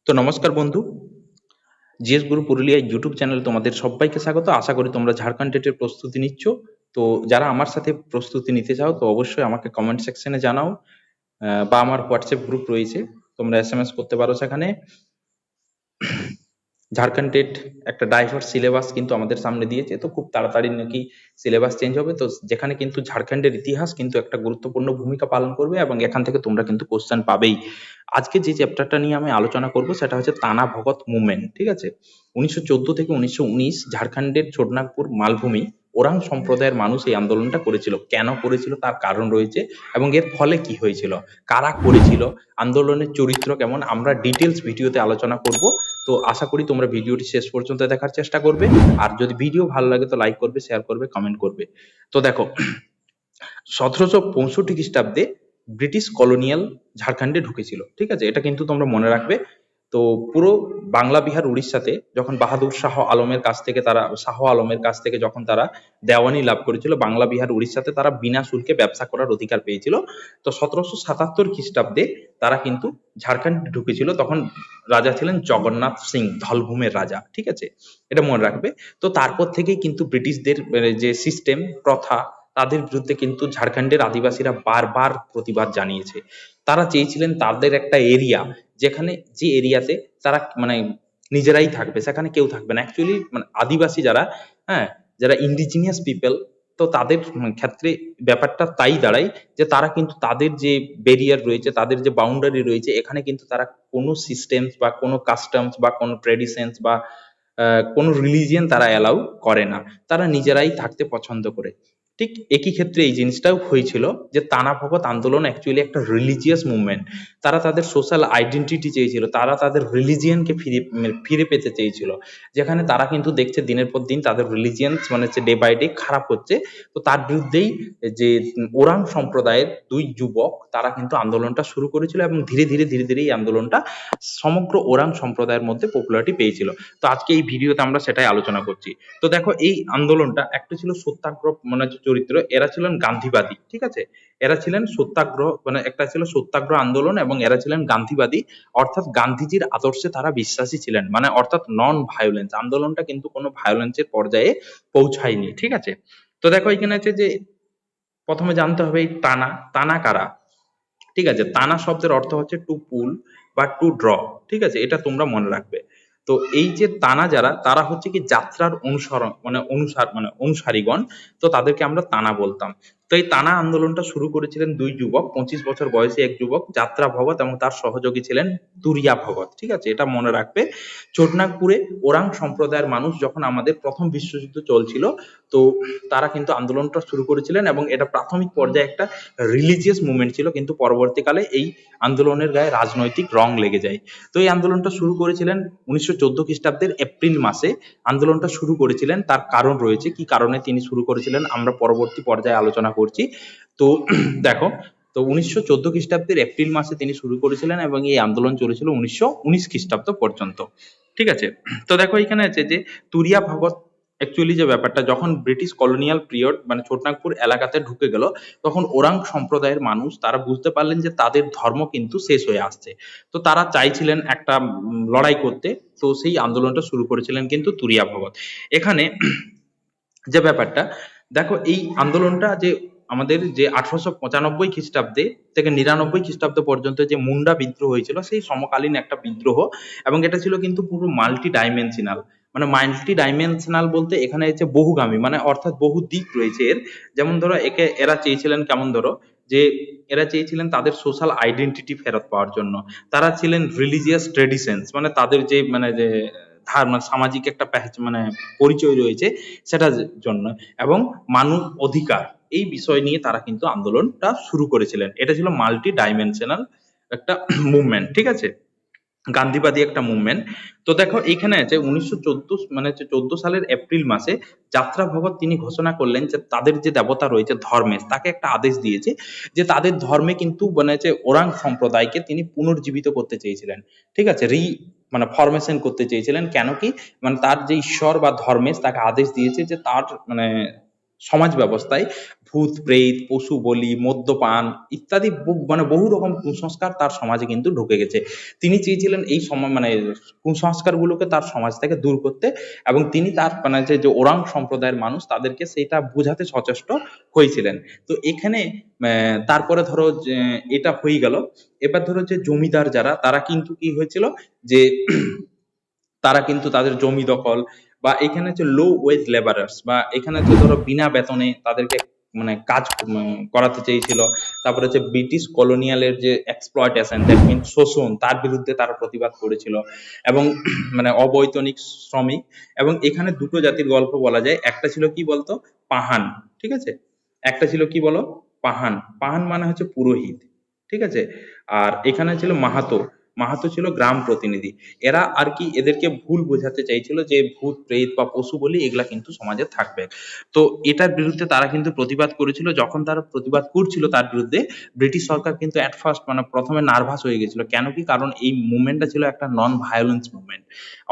তো নমস্কার বন্ধু, জিএস গুরু পুরুলিয়া ইউটিউব চ্যানেলে তোমাদের সবাইকে স্বাগত। আশা করি তোমরা ঝাড়খণ্ড টেটের প্রস্তুতি নিচ্ছ। তো যারা আমার সাথে প্রস্তুতি নিতে চাও তো অবশ্যই আমাকে কমেন্ট সেকশনে জানাও, বা আমার হোয়াটসঅ্যাপ গ্রুপ রয়েছে, তোমরা এসএমএস করতে পারো সেখানে। ঝাড়খণ্ড টেট একটা ডাইভার্স সিলেবাস কিন্তু আমাদের সামনে দিয়েছে, তো খুব তাড়াতাড়ি নাকি সিলেবাস চেঞ্জ হবে, তো যেখানে কিন্তু ঝাড়খণ্ডের ইতিহাস কিন্তু একটা গুরুত্বপূর্ণ ভূমিকা পালন করবে এবং এখান থেকে তোমরা কিন্তু কোশ্চেন পাবেই। আজকে যে চ্যাপ্টারটা নিয়ে আমি আলোচনা করব সেটা হচ্ছে তানা ভগত মুভমেন্ট। ঠিক আছে, 1914 থেকে 1919 ঝাড়খণ্ডের ছোটনাগপুর মালভূমি ওরাং সম্প্রদায়ের মানুষ এই আন্দোলনটা করেছিল। কেন করেছিল তার কারণ রয়েছে এবং এর ফলে কি হয়েছিল, কারা করেছিল, আন্দোলনের চরিত্র কেমন, আমরা ডিটেলস ভিডিওতে আলোচনা করব। তো আশা করি তোমরা ভিডিওটি শেষ পর্যন্ত দেখার চেষ্টা করবে, আর যদি ভিডিও ভালো লাগে তো লাইক করবে, শেয়ার করবে, কমেন্ট করবে। তো দেখো, 1765 খ্রিস্টাব্দে ব্রিটিশ কলোনিয়াল ঝাড়খণ্ডে ঢুকেছিল। ঠিক আছে, এটা কিন্তু তোমরা মনে রাখবে। তো পুরো বাংলা বিহার উড়িষ্যাতে যখন বাহাদুর শাহ আলমের কাছ থেকে যখন তারা দেওয়ানি লাভ করেছিল, বাংলা বিহার উড়িষ্যাতে তারা বিনা শুল্কে ব্যবসা করার অধিকার পেয়েছিল। তো 1777 খ্রিস্টাব্দে তারা কিন্তু ঝাড়খণ্ডে ঢুকেছিল। তখন রাজা ছিলেন জগন্নাথ সিং, ধলভূমের রাজা। ঠিক আছে, এটা মনে রাখবে। তো তারপর থেকেই কিন্তু ব্রিটিশদের যে সিস্টেম, প্রথা, তাদের বিরুদ্ধে কিন্তু ঝাড়খণ্ডের আদিবাসীরা বারবার প্রতিবাদ জানিয়েছে। তারা চেয়েছিলেন তাদের একটা এরিয়া, যেখানে যে এরিয়াতে তারা নিজেরাই থাকবে, সেখানে কেউ থাকবে না। অ্যাকচুয়ালি আদিবাসী যারা, হ্যাঁ, যারা ইন্ডিজিনিয়াস পিপল, তো তাদের ক্ষেত্রে ব্যাপারটা তাই দাঁড়ায় যে তারা কিন্তু তাদের যে ব্যারিয়ার রয়েছে, তাদের যে বাউন্ডারি রয়েছে, এখানে কিন্তু তারা কোনো সিস্টেমস বা কোনো কাস্টমস বা কোনো ট্রেডিশনস বা কোনো রিলিজিয়ন তারা অ্যালাউ করে না। তারা নিজেরাই থাকতে পছন্দ করে। ঠিক একই ক্ষেত্রে এই জিনিসটাও হয়েছিল যে তানা ভগত আন্দোলন অ্যাকচুয়ালি একটা রিলিজিয়াস মুভমেন্ট। তারা তাদের সোশ্যাল আইডেন্টিটি চেয়েছিল, তারা তাদের রিলিজিয়নকে ফিরে পেতে চেয়েছিল। যেখানে তারা কিন্তু দেখছে দিনের পর দিন তাদের রিলিজিয়ন হচ্ছে ডে বাই ডে খারাপ হচ্ছে। তো তার বিরুদ্ধেই যে ওরাং সম্প্রদায়ের দুই যুবক তারা কিন্তু আন্দোলনটা শুরু করেছিল এবং ধীরে ধীরে ধীরে ধীরে এই আন্দোলনটা সমগ্র ওরাং সম্প্রদায়ের মধ্যে পপুলারিটি পেয়েছিল। তো আজকে এই ভিডিওতে আমরা সেটাই আলোচনা করছি। তো দেখো, এই আন্দোলনটা একটা ছিল সত্যাগ্রহ যে চরিত্র, এরা ছিলেন গান্ধীবাদী। ঠিক আছে, এরা ছিলেন সত্যাগ্রহ, একটা ছিল সত্যাগ্রহ আন্দোলন এবং এরা ছিলেন গান্ধীবাদী, অর্থাৎ গান্ধীজির আদর্শে তারা বিশ্বাসী ছিলেন, অর্থাৎ নন ভায়োলেন্স। আন্দোলনটা কিন্তু কোনো ভায়োলেন্সের পর্যায়ে পৌঁছায়নি। ঠিক আছে, তো দেখো এখানে আছে যে প্রথমে জানতে হবে এই তানা, তানা কারা। ঠিক আছে, তানা শব্দের অর্থ হচ্ছে টু পুল বা টু ড্র। ঠিক আছে, এটা তোমরা মনে রাখবে। তো এই যে তানা যারা, তারা হচ্ছে কি যাত্রার অনুসরণ অনুসারীগণ। তো তাদেরকে আমরা তানা বলতাম। তো এই তানা আন্দোলনটা শুরু করেছিলেন দুই যুবক, 25 বছর বয়সী এক যুবক যাত্রা ভগত এবং তার সহযোগী ছিলেন তুরিয়া ভগত। ঠিক আছে, এটা মনে রাখবে। ছোটনাগপুরে ওরাং সম্প্রদায়ের মানুষ যখন আমাদের প্রথম বিশ্বযুদ্ধ চলছিল, তো তারা কিন্তু আন্দোলনটা শুরু করেছিলেন এবং এটা প্রাথমিক পর্যায়ে একটা রিলিজিয়াস মুভমেন্ট ছিল, কিন্তু পরবর্তীকালে এই আন্দোলনের গায়ে রাজনৈতিক রং লেগে যায়। তো এই আন্দোলনটা শুরু করেছিলেন 1914 খ্রিস্টাব্দের এপ্রিল মাসে। আন্দোলনটা শুরু করেছিলেন, তার কারণ রয়েছে, কি কারণে তিনি শুরু করেছিলেন আমরা পরবর্তী পর্যায়ে আলোচনা করছি। তো দেখো, তো 1914 খ্রিস্টাব্দের এপ্রিল মাসে তিনি শুরু করেছিলেন এবং এই আন্দোলন চলেছিল 1919 খ্রিস্টাব্দ পর্যন্ত। ঠিক আছে, তো দেখো এখানে আছে যে তুরিয়া ভগত অ্যাকচুয়ালি যে ব্যাপারটা, যখন ব্রিটিশ কলোনিয়াল পিরিয়ড ছোটনাগপুর এলাকাতে ঢুকে গেল, তখন ওরাং সম্প্রদায়ের মানুষ তারা বুঝতে পারলেন যে তাদের ধর্ম কিন্তু শেষ হয়ে আসছে। তো তারা চাইছিলেন একটা লড়াই করতে। তো সেই আন্দোলনটা শুরু করেছিলেন কিন্তু তুরিয়া ভগত। এখানে যে ব্যাপারটা দেখো, এই আন্দোলনটা যে আমাদের যে 1895 খ্রিস্টাব্দে থেকে 99 খ্রিস্টাব্দ পর্যন্ত যে মুন্ডা বিদ্রোহ হয়েছিল, সেই সমকালীন একটা বিদ্রোহ। এবং এটা ছিল কিন্তু পুরো মাল্টি ডাইমেনশনাল। মাল্টি ডাইমেনশনাল বলতে এখানে হচ্ছে বহুগামী, অর্থাৎ বহু দিক রয়েছে এর। যেমন ধরো, এরা চেয়েছিলেন কেমন, ধরো যে এরা চেয়েছিলেন তাদের সোশ্যাল আইডেন্টিটি ফেরত পাওয়ার জন্য। তারা ছিলেন রিলিজিয়াস ট্রেডিশনস, তাদের যে যে সামাজিক একটা পরিচয় রয়েছে সেটার জন্য, এবং মানব অধিকার, এই বিষয় নিয়ে তারা কিন্তু আন্দোলনটা শুরু করেছিলেন। এটা ছিল মাল্টি ডাইমেনশনাল একটা মুভমেন্ট। ঠিক আছে, গান্ধীবাদী একটা মুভমেন্ট। তো দেখো এইখানে আছে 1914 সালের এপ্রিল মাসে যাত্রা ভগত তিনি ঘোষণা করলেন যে তাদের যে দেবতা রয়েছে ধর্মেশ, তাকে একটা আদেশ দিয়েছে যে তাদের ধর্মে কিন্তু ওরাং সম্প্রদায়কে তিনি পুনর্জীবিত করতে চেয়েছিলেন। ঠিক আছে, ফরমেশন করতে চেয়েছিলেন। কেন কি, তার যে ঈশ্বর বা ধর্মেশ তাকে আদেশ দিয়েছে যে তার সমাজ ব্যবস্থায় ভূত প্রেত পশু বলি মদ্যপান ইত্যাদি মানে বহু রকম কুসংস্কার তার সমাজে কিন্তু ঢুকে গেছে। তিনি চেয়েছিলেন এই মানে কুসংস্কারগুলোকে তার সমাজ থেকে দূর করতে, এবং তিনি তার মানে যে ওরাং সম্প্রদায়ের মানুষ তাদেরকে সেটা বোঝাতে সচেষ্ট হয়েছিলেন। তো এখানে তারপরে ধরো যে এটা হয়ে গেল, এবার ধরো যে জমিদার যারা তারা কিন্তু কি হয়েছিল যে তারা কিন্তু তাদের জমি দখল বা এখানে হচ্ছে লো ওয়েজ লেবারার্স বা এখানে হচ্ছে ধরো বিনা বেতনে তাদেরকে মানে কাজ করাতে চেয়েছিল। তারপরে হচ্ছে ব্রিটিশ কলোনিয়ালের যে এক্সপ্লয়টেশন, দ্যাট মিন শোষণ, তার বিরুদ্ধে তারা প্রতিবাদ করেছিল। এবং মানে অবৈতনিক শ্রমিক। এবং এখানে দুটো জাতির গল্প বলা যায়, একটা ছিল কি বলতো পাহান, ঠিক আছে, একটা ছিল কি বলো পাহান। পাহান মানে হচ্ছে পুরোহিত, ঠিক আছে। আর এখানে ছিল মাহাতো, মাহাতো ছিল গ্রাম প্রতিনিধি। এরা আর কি এদেরকে ভুল বোঝাতে চাইছিল যে ভূত প্রেত বা পশু বলি এগুলা কিন্তু সমাজে থাকবে। তো এটার বিরুদ্ধে তারা কিন্তু প্রতিবাদ করেছিল। যখন তারা প্রতিবাদ করছিল তার বিরুদ্ধে, ব্রিটিশ সরকার কিন্তু এট ফার্স্ট মানে প্রথমে নার্ভাস হয়ে গেছিল। কেন কি? কারণ এই মুভমেন্টটা ছিল একটা নন ভায়োলেন্স মুভমেন্ট,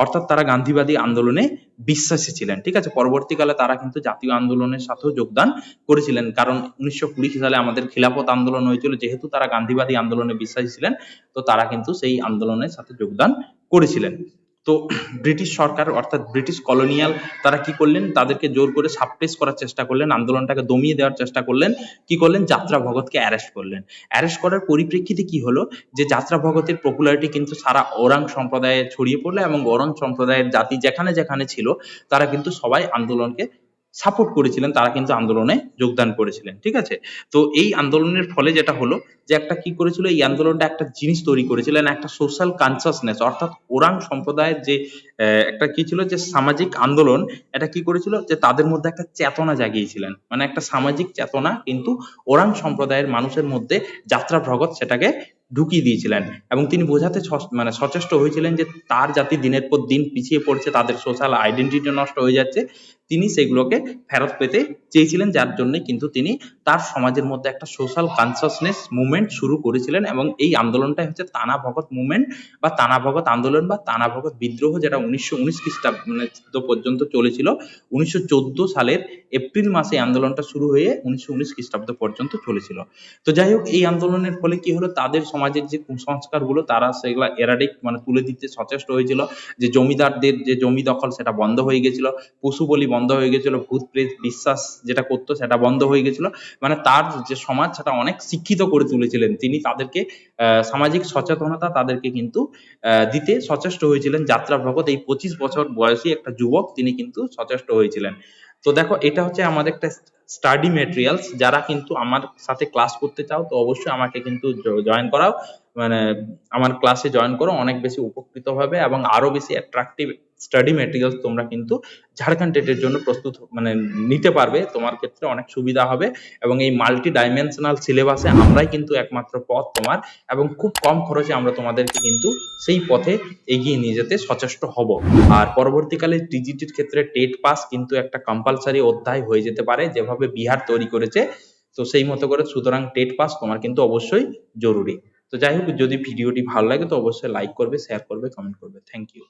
অর্থাৎ তারা গান্ধীবাদী আন্দোলনে বিশ্বাসী ছিলেন, ঠিক আছে। পরবর্তীকালে তারা কিন্তু জাতীয় আন্দোলনের সাথেও যোগদান করেছিলেন, কারণ 1920 সালে আমাদের খিলাফত আন্দোলন হয়েছিল, যেহেতু তারা গান্ধীবাদী আন্দোলনে বিশ্বাসী ছিলেন, তো তারা কিন্তু সেই আন্দোলনের সাথে যোগদান করেছিলেন। তো ব্রিটিশ সরকার অর্থাৎ ব্রিটিশ কলোনিয়াল তারা কি করলেন, তাদেরকে জোর করে সাপ্রেস করার চেষ্টা করলেন, আন্দোলনটাকে দমিয়ে দেওয়ার চেষ্টা করলেন। কি করলেন? যাত্রা ভগতকে অ্যারেস্ট করলেন। অ্যারেস্ট করার পরিপ্রেক্ষিতে কি হলো, যে যাত্রা ভগতের পপুলারিটি কিন্তু সারা ওরাং সম্প্রদায়ে ছড়িয়ে পড়লো, এবং ওরাং সম্প্রদায়ের জাতি যেখানে যেখানে ছিল তারা কিন্তু সবাই আন্দোলনকে সাপোর্ট করেছিলেন, তারা কিন্তু আন্দোলনে যোগদান করেছিলেন, ঠিক আছে। তো এই আন্দোলনের ফলে যেটা হলো, যে একটা কি করেছিল, এই আন্দোলনটা একটা জিনিস তৈরি করেছিলেন, একটা সোশ্যাল কনসাসনেস, অর্থাৎ ওরাং সম্প্রদায়ের যে একটা কি ছিল যে সামাজিক আন্দোলন, এটা কি করেছিল যে তাদের মধ্যে একটা চেতনা জাগিয়েছিলেন, মানে একটা সামাজিক চেতনা কিন্তু ওরাং সম্প্রদায়ের মানুষের মধ্যে যাত্রা ভগৎ সেটাকে ঢুকিয়ে দিয়েছিলেন। এবং তিনি বোঝাতে মানে সচেষ্ট হয়েছিলেন যে তার জাতি দিনের পর দিন পিছিয়ে পড়ছে, তাদের সোশ্যাল আইডেন্টিটি নষ্ট হয়ে যাচ্ছে, তিনি সেগুলোকে ফেরত পেতে চেয়েছিলেন, যার জন্য কিন্তু তিনি তার সমাজের মধ্যে একটা সোশ্যাল কনসাসনেস মুভমেন্ট শুরু করেছিলেন। এবং এই আন্দোলনটাই হচ্ছে তানা ভগৎ মুভমেন্ট বা তানা ভগৎ আন্দোলন বা তানা ভগৎ বিদ্রোহ, যেটা 1919 খ্রিস্টাব্দ পর্যন্ত চলেছিল। 1914 সালের এপ্রিল মাসে এই আন্দোলনটা শুরু হয়ে 1919 খ্রিস্টাব্দ পর্যন্ত চলেছিল। তো যাই হোক, এই আন্দোলনের ফলে কি হলো, তাদের সমাজের যে কুসংস্কার গুলো তারা সেগুলা এরাডিক মানে তুলে দিতে সচেষ্ট হয়েছিল। যে জমিদারদের যে জমি দখল সেটা বন্ধ হয়ে গেছিল, পশু বলি বন্ধ হয়ে গেছিল, ভূত প্রেত বিশ্বাস যেটা করতো সেটা বন্ধ হয়ে গেছিল। মানে তার যে সমাজ সেটা অনেক শিক্ষিত করে তুলেছিলেন তিনি, তাদেরকে সামাজিক সচেতনতা তাদেরকে কিন্তু দিতে সচেষ্ট হয়েছিলেন। যাত্রা ভগৎ এই 25 বছর বয়সী একটা যুবক, তিনি কিন্তু সচেষ্ট হয়েছিলেন। তো দেখো, এটা হচ্ছে আমাদের একটা স্টাডি ম্যাটেরিয়ালস। যারা কিন্তু আমার সাথে ক্লাস করতে চাও তো অবশ্যই আমাকে কিন্তু জয়েন করাও, মানে আমার ক্লাসে জয়েন করো, অনেক বেশি উপকৃত হবে এবং আরো বেশি অ্যাট্রাকটিভ স্টাডি ম্যাটেরিয়ালস তোমরা কিন্তু ঝাড়খণ্ড টেটের জন্য প্রস্তুত মানে নিতে পারবে, তোমার ক্ষেত্রে অনেক সুবিধা হবে। এবং এই মাল্টি ডাইমেনশনাল সিলেবাসে আমরাই কিন্তু একমাত্র পথ তোমার, এবং খুব কম খরচে আমরা তোমাদেরকে কিন্তু সেই পথে এগিয়ে নিয়ে যেতে সচেষ্ট হব। আর পরবর্তীকালে টিজিটির ক্ষেত্রে টেট পাস কিন্তু একটা কম্পালসারি অধ্যায় হয়ে যেতে পারে, যেভাবে বিহার তৈরি করেছে, তো সেই মতো করে। সুতরাং টেট পাস তোমার কিন্তু অবশ্যই জরুরি। তো যাই হোক, যদি ভিডিওটি ভালো লাগে তো অবশ্যই লাইক করবে, শেয়ার করবে, কমেন্ট করবে। Thank you.